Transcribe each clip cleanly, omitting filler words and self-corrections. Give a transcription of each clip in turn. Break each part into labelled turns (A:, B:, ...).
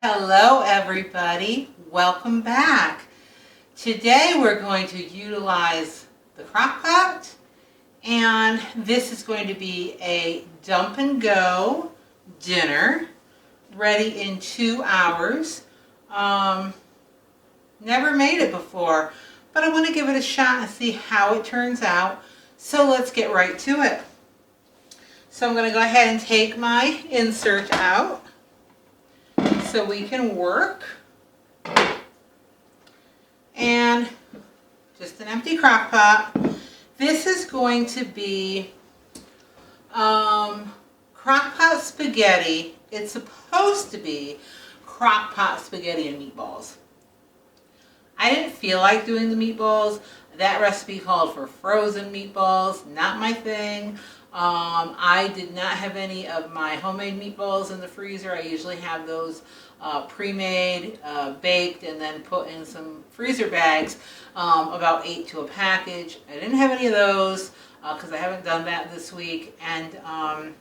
A: Hello everybody, welcome back. Today we're going to utilize the Crockpot, and this is going to be a dump and go dinner ready in 2 hours. Never made it before, but I want to give it a shot and see how it turns out. So let's get right to it. So I'm going to go ahead and take my insert out so we can work. And just an empty crock pot. This is going to be crock pot spaghetti. It's supposed to be crock pot spaghetti and meatballs. I didn't feel like doing the meatballs. That recipe called for frozen meatballs, not my thing. I did not have any of my homemade meatballs in the freezer. I usually have those pre-made, baked, and then put in some freezer bags, about 8 to a package. I didn't have any of those because I haven't done that this week, and I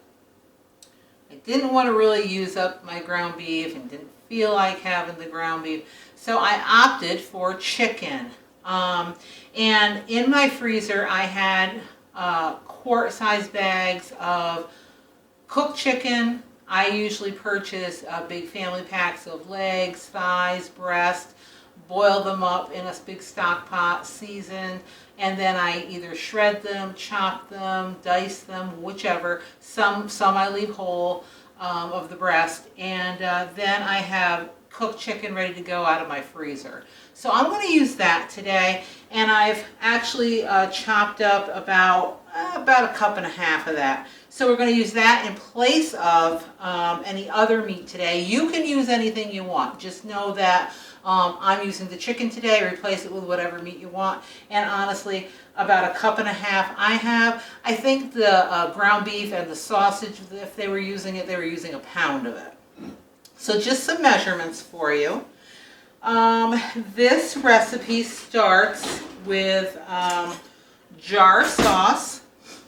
A: didn't want to really use up my ground beef and didn't feel like having the ground beef, so I opted for chicken. And in my freezer I had quart-sized bags of cooked chicken. I usually purchase big family packs of legs, thighs, breast, boil them up in a big stock pot, seasoned, and then I either shred them, chop them, dice them, whichever. Some I leave whole of the breast, and then I have cooked chicken ready to go out of my freezer. So I'm going to use that today, and I've actually chopped up about a cup and a half of that. So we're going to use that in place of any other meat today. You can use anything you want. Just know that I'm using the chicken today. Replace it with whatever meat you want. And honestly, about a cup and a half I have. I think the ground beef and the sausage, if they were using it, they were using a pound of it. So just some measurements for you. This recipe starts with jar sauce.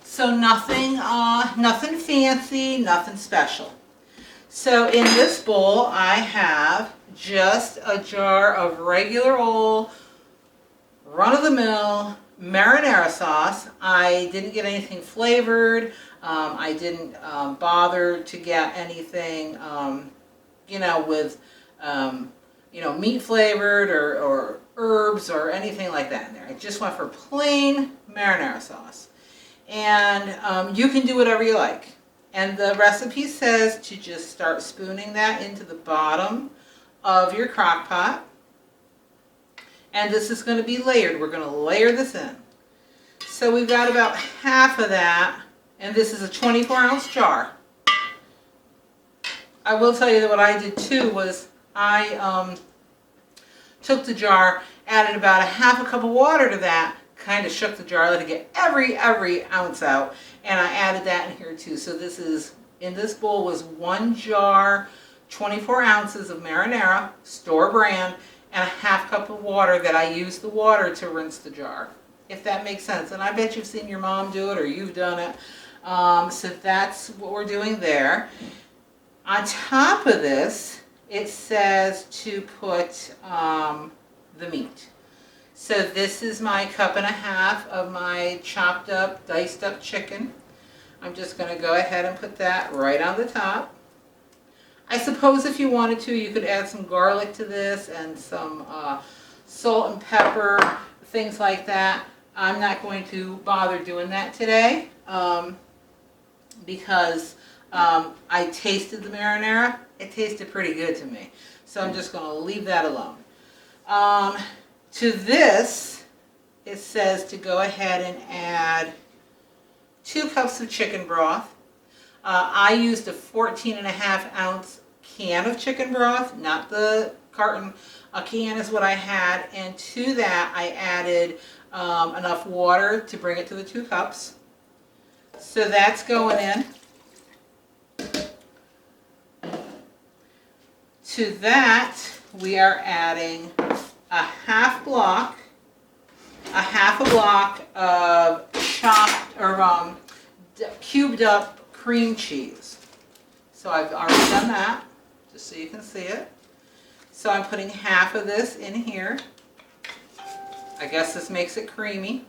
A: So nothing fancy, nothing special. So in this bowl I have just a jar of regular old run-of-the-mill marinara sauce. I didn't get anything flavored. I didn't bother to get anything with meat flavored or herbs or anything like that in there. I just went for plain marinara sauce. And you can do whatever you like. And the recipe says to just start spooning that into the bottom of your crock pot. And this is going to be layered. We're going to layer this in. So we've got about half of that, and this is a 24-ounce jar. I will tell you that what I did too was I took the jar, added about a half a cup of water to that, kind of shook the jar, let it get every ounce out, and I added that in here too. So this is, in this bowl was 1 jar, 24 ounces of marinara, store brand, and a half cup of water that I used the water to rinse the jar, if that makes sense. And I bet you've seen your mom do it or you've done it. So that's what we're doing there. On top of this, it says to put the meat. So this is my cup and a half of my chopped up, diced up chicken. I'm just going to go ahead and put that right on the top. I suppose if you wanted to, you could add some garlic to this and some salt and pepper, things like that. I'm not going to bother doing that today because I tasted the marinara. It tasted pretty good to me. So I'm just going to leave that alone. To this, it says to go ahead and add 2 cups of chicken broth. I used a 14.5-ounce can of chicken broth, not the carton. A can is what I had, and to that I added enough water to bring it to the 2 cups. So that's going in. To that, we are adding a half a block of chopped or cubed up cream cheese. So I've already done that, just so you can see it. So I'm putting half of this in here. I guess this makes it creamy.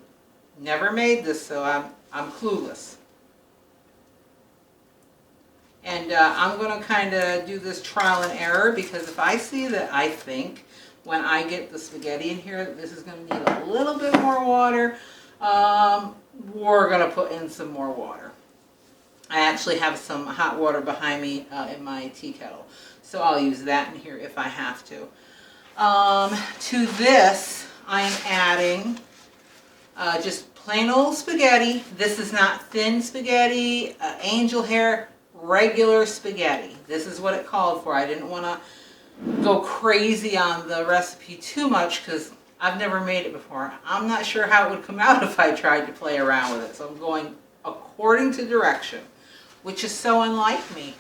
A: Never made this, so I'm clueless. And I'm going to kind of do this trial and error, because if I see that I think when I get the spaghetti in here that this is going to need a little bit more water, we're going to put in some more water. I actually have some hot water behind me in my tea kettle, so I'll use that in here if I have to. To this, I am adding just plain old spaghetti. This is not thin spaghetti, angel hair, regular spaghetti. This is what it called for. I didn't want to go crazy on the recipe too much because I've never made it before. I'm not sure how it would come out if I tried to play around with it. So I'm going according to direction, which is so unlike me.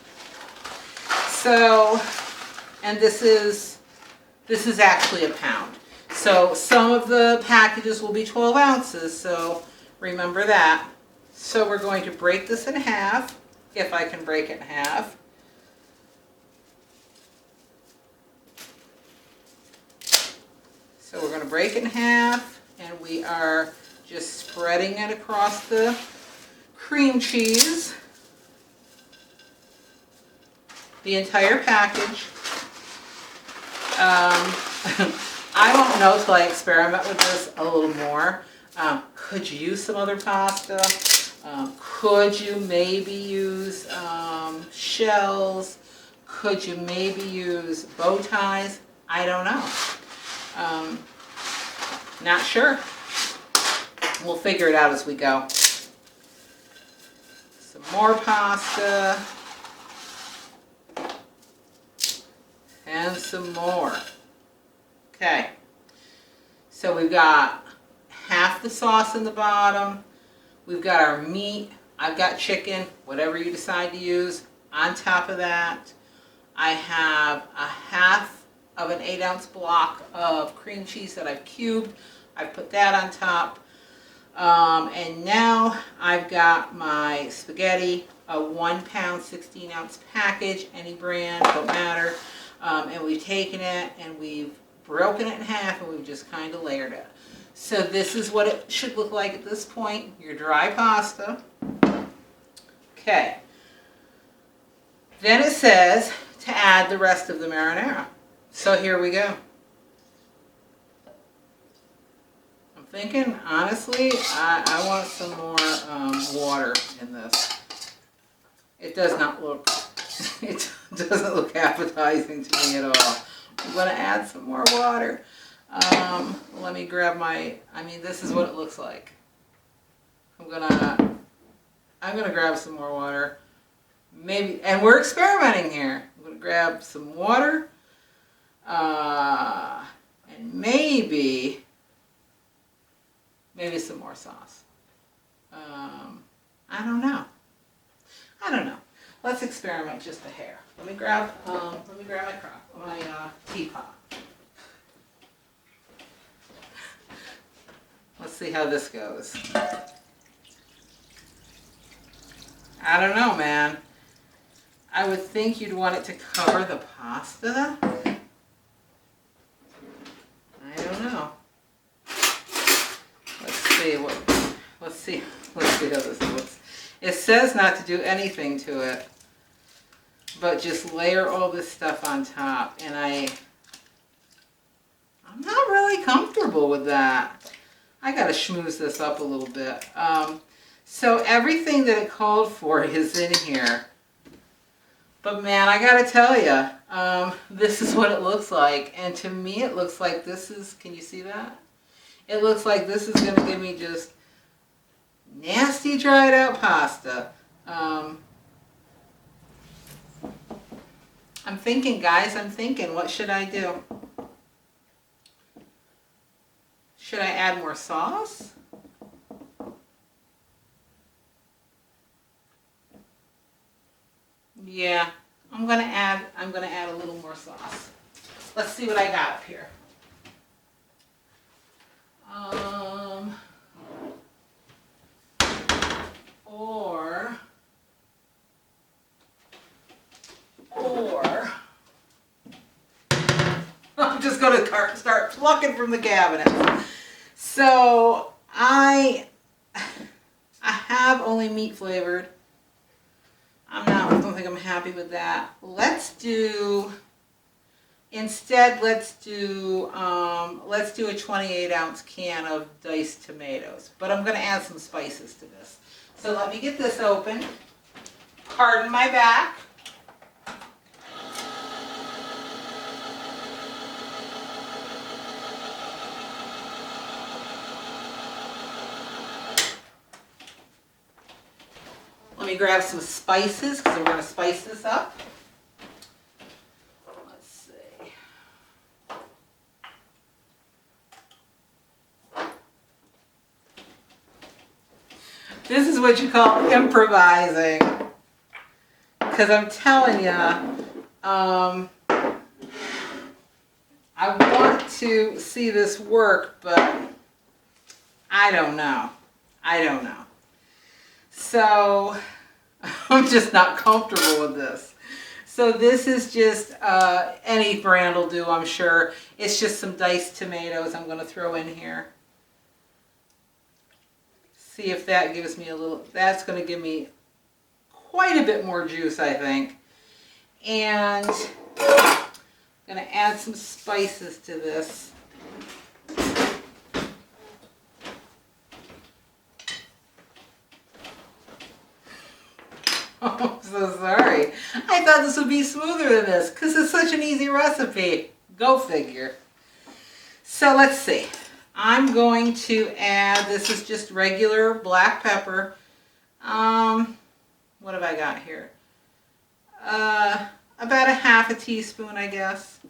A: So, and this is actually a pound. So some of the packages will be 12 ounces, so remember that. So we're going to break this in half, if I can break it in half. So we're going to break it in half, and we are just spreading it across the cream cheese. The entire package. I won't know till I experiment with this a little more. Could you use some other pasta? Could you maybe use shells? Could you maybe use bow ties? I don't know. Not sure. We'll figure it out as we go. Some more pasta. And some more. Okay. So we've got half the sauce in the bottom. We've got our meat. I've got chicken, whatever you decide to use. On top of that, I have a half of an 8-ounce block of cream cheese that I've cubed. I've put that on top. And now I've got my spaghetti, a 1 pound 16-ounce package, any brand, don't matter. And we've taken it and we've broken it in half and we've just kind of layered it. So this is what it should look like at this point, your dry pasta. Okay. Then it says to add the rest of the marinara. So here we go. I'm thinking, honestly, I want some more water in this. It does not look, it doesn't look appetizing to me at all. I'm going to add some more water. Let me grab my, this is what it looks like. I'm gonna grab some more water. Maybe, and we're experimenting here. I'm gonna grab some water, and maybe some more sauce. I don't know. Let's experiment just a hair. Let me grab my teapot. Let's see how this goes. I don't know, man. I would think you'd want it to cover the pasta. I don't know. Let's see how this looks. It says not to do anything to it, but just layer all this stuff on top, and I'm not really comfortable with that. I gotta schmooze this up a little bit. So everything that it called for is in here. But man, I gotta tell you, this is what it looks like. And to me, it looks like this is, can you see that? It looks like this is gonna give me just nasty dried out pasta. I'm thinking, guys, what should I do? Should I add more sauce? Yeah, I'm gonna add a little more sauce. Let's see what I got up here. I'm just going to start plucking from the cabinet. So I have only meat flavored. I don't think I'm happy with that. Instead, let's do a 28-ounce can of diced tomatoes. But I'm going to add some spices to this. So let me get this open. Pardon my back. Let me grab some spices because we're going to spice this up. Let's see. This is what you call improvising. Because I'm telling you, I want to see this work, but I don't know. So I'm just not comfortable with this. So this is just, any brand will do, I'm sure. It's just some diced tomatoes I'm going to throw in here. See if that gives me a little, that's going to give me quite a bit more juice, I think. And I'm going to add some spices to this. Oh, I'm so sorry. I thought this would be smoother than this because it's such an easy recipe. Go figure. So let's see. I'm going to add, this is just regular black pepper. What have I got here? About a half a teaspoon, I guess,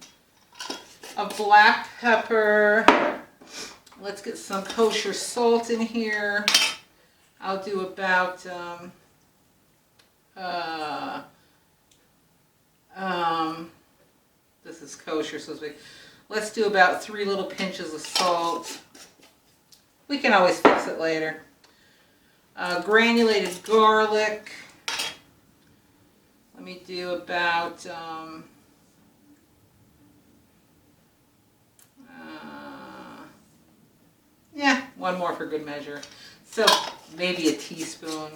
A: of black pepper. Let's get some kosher salt in here. I'll do about this is kosher, so let's do about 3 little pinches of salt. We can always fix it later. Granulated garlic. Let me do about yeah, 1 more for good measure. So maybe a teaspoon.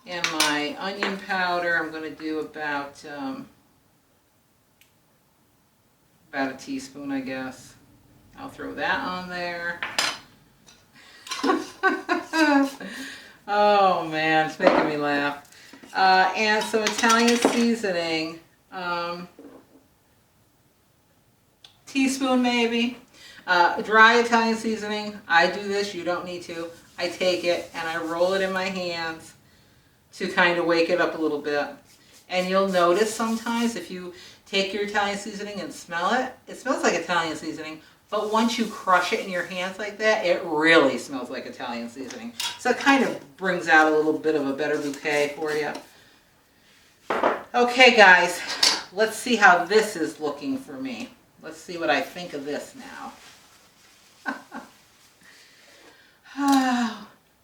A: And my onion powder, I'm going to do about a teaspoon, I guess. I'll throw that on there. Oh man, it's making me laugh. And some Italian seasoning. Teaspoon maybe. Dry Italian seasoning. I do this, you don't need to. I take it and I roll it in my hands to kind of wake it up a little bit. And you'll notice sometimes if you take your Italian seasoning and smell it, it smells like Italian seasoning. But once you crush it in your hands like that, it really smells like Italian seasoning. So it kind of brings out a little bit of a better bouquet for you. Okay guys, let's see how this is looking for me. Let's see what I think of this now.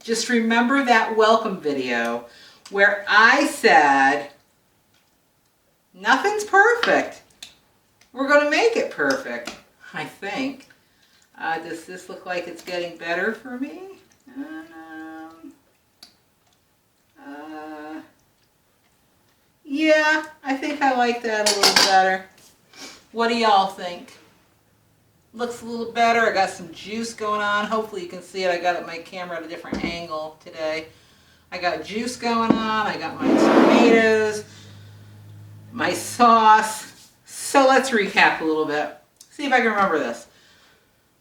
A: Just remember that welcome video where I said, nothing's perfect. We're going to make it perfect, I think. Does this look like it's getting better for me? Yeah, I think I like that a little better. What do y'all think? Looks a little better. I got some juice going on. Hopefully you can see it. I got my camera at a different angle today. I got juice going on. I got my tomatoes, my sauce. So let's recap a little bit. See if I can remember this.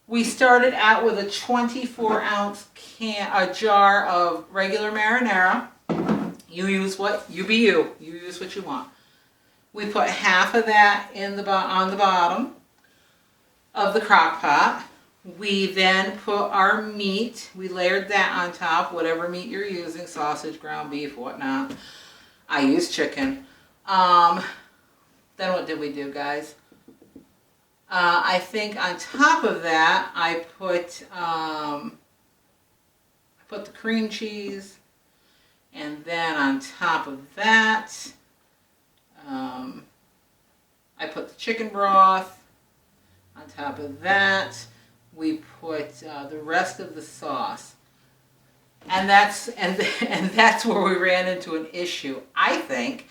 A: We started out with a 24-ounce jar of regular marinara. You use what you use what you want. We put half of that in on the bottom of the crock pot. We then put our meat. We layered that on top, whatever meat you're using, sausage, ground beef, whatnot. I use chicken. Then what did we do, guys? I think on top of that, I put the cream cheese, and then on top of that, chicken broth. On top of that, we put the rest of the sauce. And that's where we ran into an issue, I think.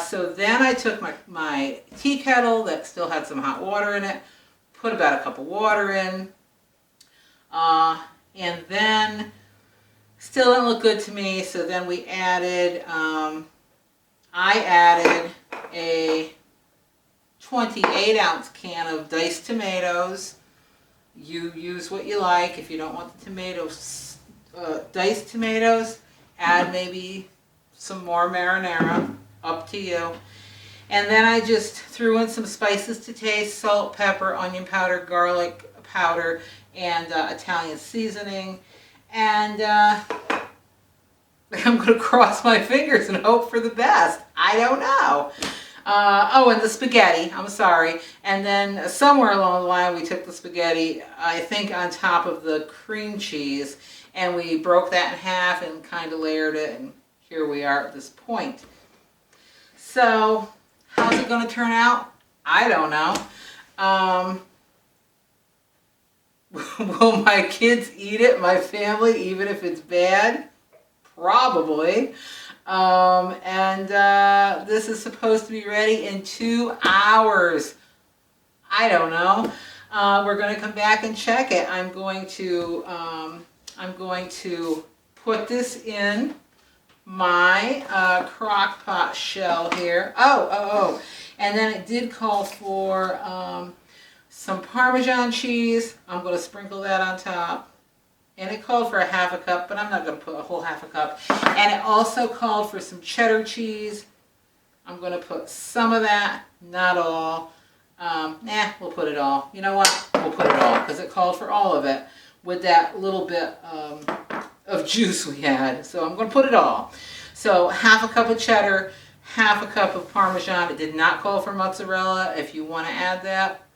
A: So then I took my tea kettle that still had some hot water in it, put about a cup of water in, and then still didn't look good to me. So then we added, I added a 28-ounce can of diced tomatoes. You use what you like. If you don't want the tomatoes, diced tomatoes, add maybe some more marinara, up to you. And then I just threw in some spices to taste: salt, pepper, onion powder, garlic powder, and Italian seasoning. And I'm going to cross my fingers and hope for the best. I don't know. Oh, and the spaghetti, I'm sorry. And then somewhere along the line we took the spaghetti, I think on top of the cream cheese, and we broke that in half and kind of layered it, and here we are at this point. So, how's it going to turn out? I don't know. Will my kids eat it, my family, even if it's bad? Probably. This is supposed to be ready in 2 hours. I don't know. We're going to come back and check it. I'm going to put this in my Crockpot shell here. Oh. And then it did call for some Parmesan cheese. I'm going to sprinkle that on top. And it called for a half a cup, but I'm not going to put a whole half a cup. And it also called for some cheddar cheese. I'm going to put some of that, not all. We'll put it all. You know what? We'll put it all, because it called for all of it with that little bit of juice we had. So I'm going to put it all. So half a cup of cheddar, half a cup of Parmesan. It did not call for mozzarella. If you want to add that,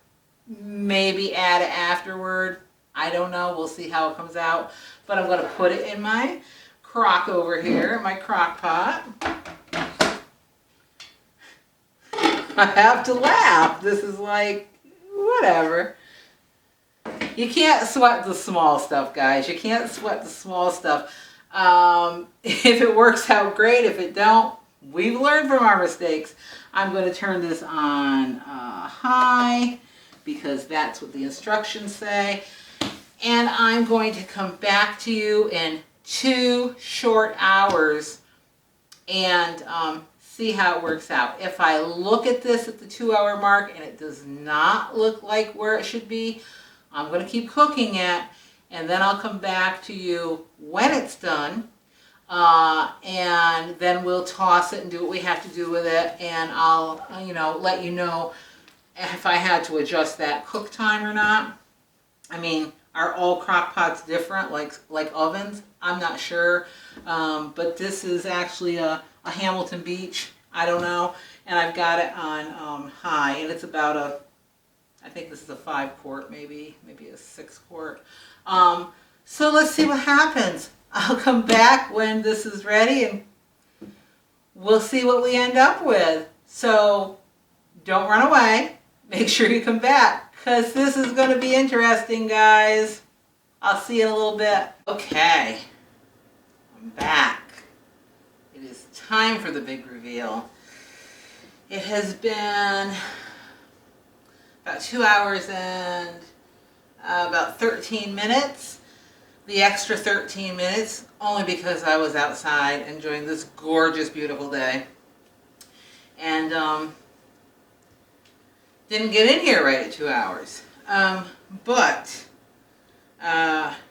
A: maybe add it afterward. I don't know. We'll see how it comes out. But I'm going to put it in my crock over here, my crock pot. I have to laugh. This is like, whatever. You can't sweat the small stuff, guys. You can't sweat the small stuff. If it works out, great. If it don't, we've learned from our mistakes. I'm going to turn this on high, because that's what the instructions say. And I'm going to come back to you in 2 short hours and see how it works out. If I look at this at the 2-hour mark and it does not look like where it should be, I'm going to keep cooking it, and then I'll come back to you when it's done, and then we'll toss it and do what we have to do with it, and I'll let you know if I had to adjust that cook time or not. I mean, are all crock pots different, like ovens? I'm not sure. But this is actually a Hamilton Beach. I don't know. And I've got it on high. And it's about I think this is a 5-quart, maybe a 6-quart. So let's see what happens. I'll come back when this is ready, and we'll see what we end up with. So don't run away. Make sure you come back, because this is going to be interesting, guys. I'll see you in a little bit. Okay, I'm back. It is time for the big reveal. It has been about 2 hours and about 13 minutes. The extra 13 minutes, only because I was outside enjoying this gorgeous, beautiful day. And didn't get in here right at 2 hours. But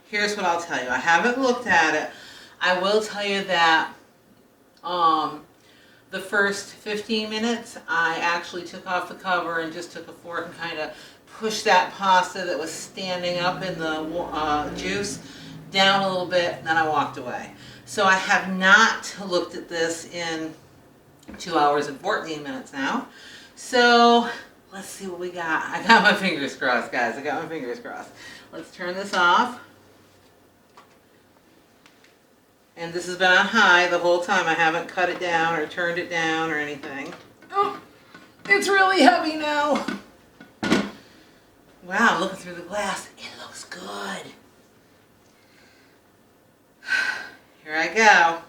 A: here's what I'll tell you. I haven't looked at it. I will tell you that the first 15 minutes, I actually took off the cover and just took a fork and kind of pushed that pasta that was standing up in the juice down a little bit, and then I walked away. So I have not looked at this in 2 hours and 14 minutes now. So let's see what we got. I got my fingers crossed, guys. I got my fingers crossed. Let's turn this off. And this has been on high the whole time. I haven't cut it down or turned it down or anything. Oh, it's really heavy now. Wow, I'm looking through the glass. It looks good. Here I go.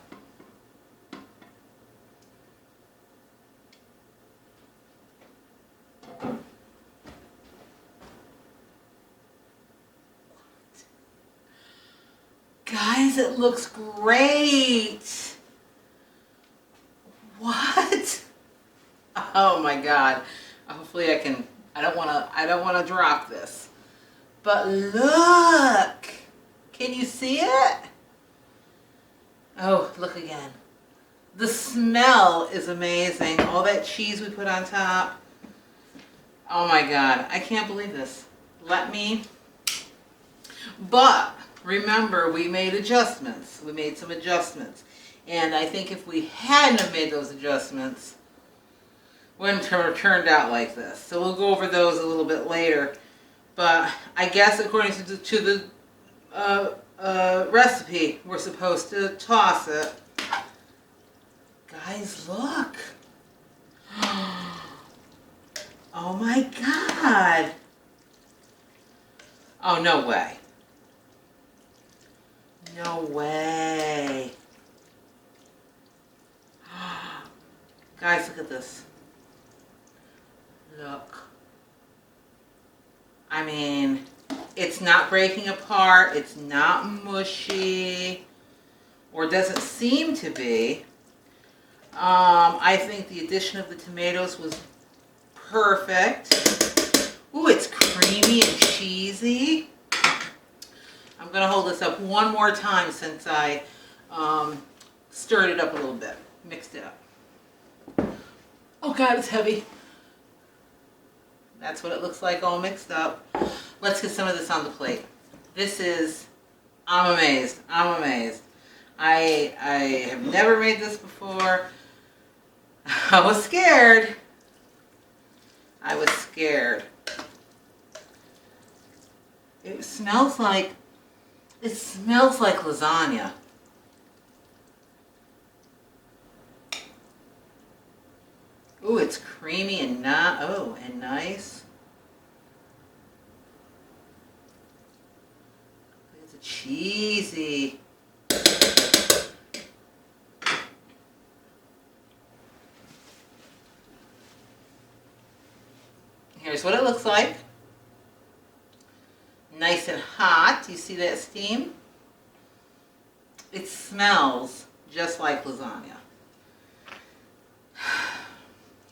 A: Guys, it looks great. What? Oh my God. Hopefully I can, I don't want to drop this. But look. Can you see it? Oh, look again. The smell is amazing. All that cheese we put on top. Oh my God. I can't believe this. But remember, we made adjustments. We made some adjustments. And I think if we hadn't have made those adjustments, it wouldn't have turned out like this. So we'll go over those a little bit later. But I guess according to the recipe, we're supposed to toss it. Guys, look. Oh my God. Oh, no way. No way. Guys, look at this. Look. I mean, it's not breaking apart. It's not mushy. Or doesn't seem to be. I think the addition of the tomatoes was perfect. Ooh, it's creamy and cheesy. I'm going to hold this up one more time since I stirred it up a little bit. Mixed it up. Oh God, it's heavy. That's what it looks like all mixed up. Let's get some of this on the plate. This is, I'm amazed. I'm amazed. I have never made this before. I was scared. I was scared. It smells like lasagna. Ooh, it's creamy and and nice. It's cheesy. Here's what it looks like. Nice and hot. You see that steam? It smells just like lasagna.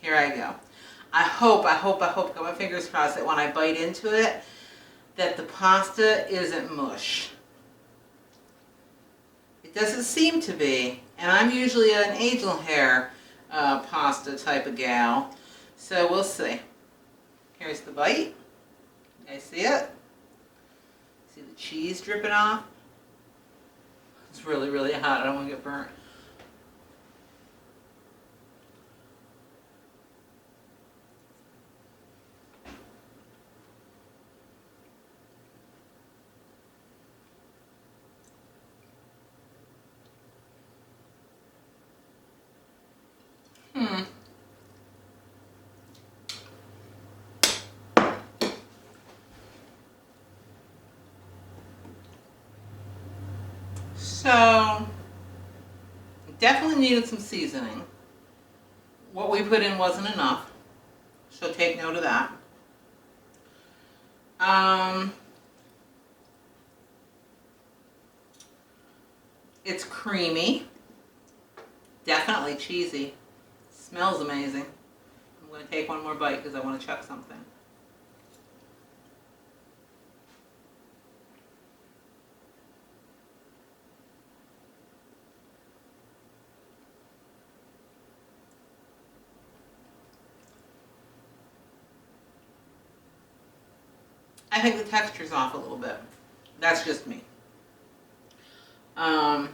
A: Here I go. I hope, got my fingers crossed that when I bite into it, that the pasta isn't mush. It doesn't seem to be, and I'm usually an angel hair pasta type of gal, so we'll see. Here's the bite. You guys see it? See the cheese dripping off? It's really, really hot. I don't want to get burnt. So, definitely needed some seasoning. What we put in wasn't enough, so take note of that. It's creamy, definitely cheesy, smells amazing. I'm going to take one more bite because I want to check something. I think the texture's off a little bit. That's just me. Got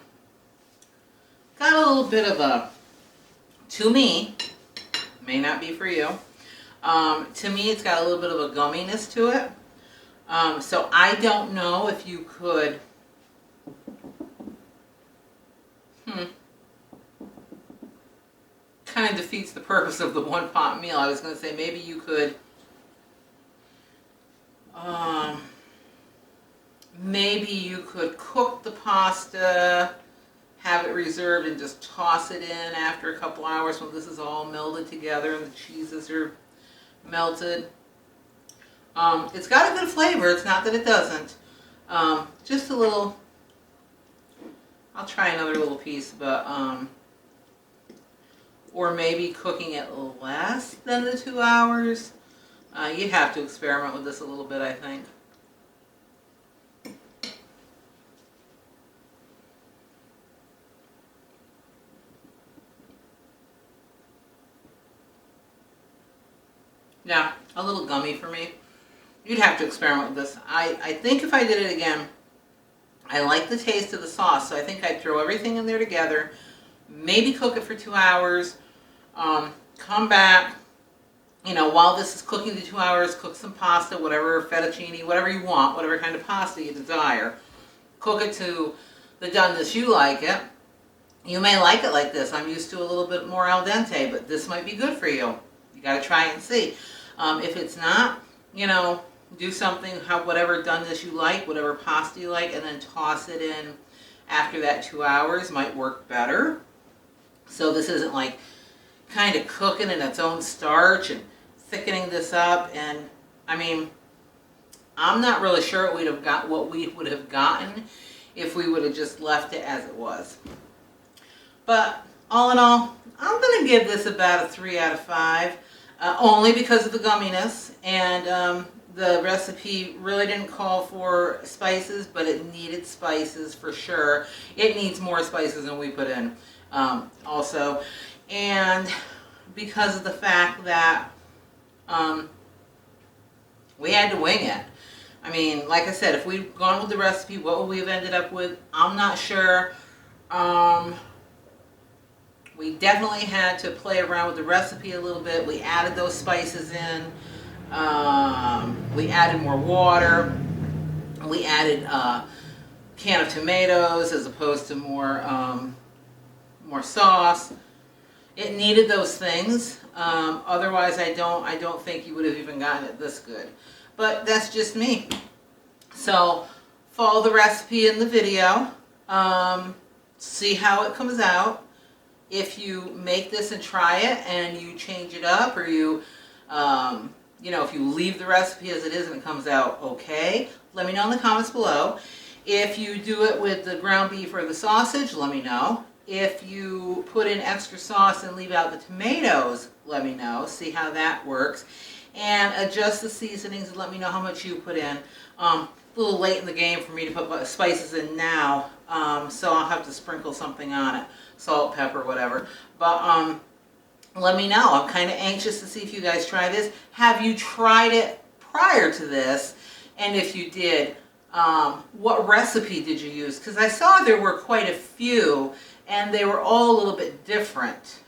A: a little bit of a, to me, may not be for you, to me it's got a little bit of a gumminess to it. So I don't know if you could, kind of defeats the purpose of the one pot meal. I was going to say maybe you could, Maybe you could cook the pasta, have it reserved, and just toss it in after a couple hours when this is all melded together and the cheeses are melted. It's got a good flavor. It's not that it doesn't. Just a little. I'll try another little piece, but or maybe cooking it less than the 2 hours. You'd have to experiment with this a little bit, I think. Yeah, a little gummy for me. You'd have to experiment with this. I think if I did it again, I like the taste of the sauce, so I think I'd throw everything in there together, maybe cook it for 2 hours, come back, you know, while this is cooking the 2 hours, cook some pasta, whatever, fettuccine, whatever you want, whatever kind of pasta you desire. Cook it to the doneness you like it. You may like it like this. I'm used to a little bit more al dente, but this might be good for you. You got to try it and see. If it's not, you know, do something, whatever doneness you like, whatever pasta you like, and then toss it in after that 2 hours might work better. So this isn't like kind of cooking in its own starch and thickening this up. And I mean, I'm not really sure what we would have gotten if we would have just left it as it was. But all in all, I'm going to give this about a 3 out of 5, only because of the gumminess, and the recipe really didn't call for spices, but it needed spices for sure. It needs more spices than we put in also, and because of the fact that we had to wing it. I mean, like I said, if we'd gone with the recipe, what would we have ended up with? I'm not sure. We definitely had to play around with the recipe a little bit. We added those spices in. We added more water. We added a can of tomatoes as opposed to more sauce. It needed those things. Otherwise, I don't think you would have even gotten it this good. But that's just me. So follow the recipe in the video. See how it comes out. If you make this and try it and you change it up, or you, you know, if you leave the recipe as it is and it comes out okay, let me know in the comments below. If you do it with the ground beef or the sausage, let me know. If you put in extra sauce and leave out the tomatoes, let me know. See how that works. And adjust the seasonings and let me know how much you put in. A little late in the game for me to put spices in now, so I'll have to sprinkle something on it. Salt, pepper, whatever. But let me know. I'm kind of anxious to see if you guys try this. Have you tried it prior to this? And if you did, what recipe did you use? Because I saw there were quite a few, and they were all a little bit different.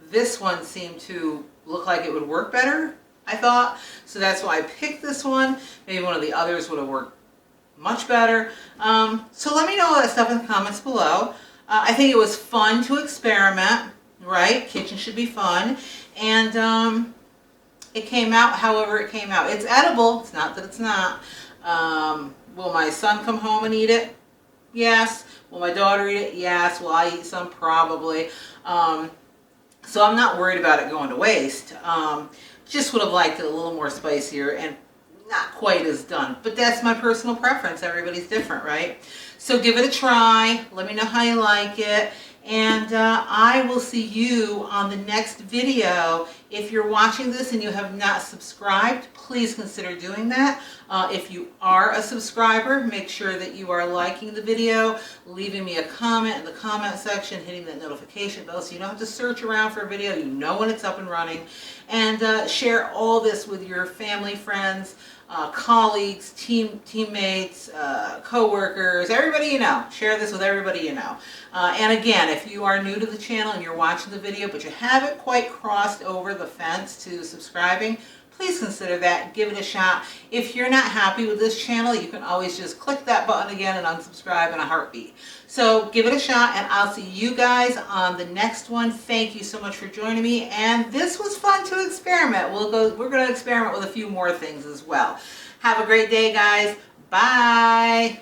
A: This one seemed to look like it would work better, I thought. So that's why I picked this one. Maybe one of the others would have worked much better. So let me know all that stuff in the comments below. I think it was fun to experiment, right? Kitchen should be fun. And it came out however it came out. It's edible. It's not that it's not. Will my son come home and eat it? Yes. Will my daughter eat it? Yes. Will I eat some? Probably. So I'm not worried about it going to waste. Just would have liked it a little more spicier and not quite as done. But that's my personal preference. Everybody's different, right? So give it a try. Let me know how you like it. And I will see you on the next video. If you're watching this and you have not subscribed, please consider doing that. If you are a subscriber, make sure that you are liking the video, leaving me a comment in the comment section, hitting that notification bell so you don't have to search around for a video. You know when it's up and running. And share all this with your family, friends, colleagues, teammates, co-workers, everybody you know. Share this with everybody you know. And again, if you are new to the channel and you're watching the video but you haven't quite crossed over the fence to subscribing, please consider that. Give it a shot. If you're not happy with this channel, you can always just click that button again and unsubscribe in a heartbeat. So give it a shot, and I'll see you guys on the next one. Thank you so much for joining me, and this was fun to experiment. We're going to experiment with a few more things as well. Have a great day, guys. Bye.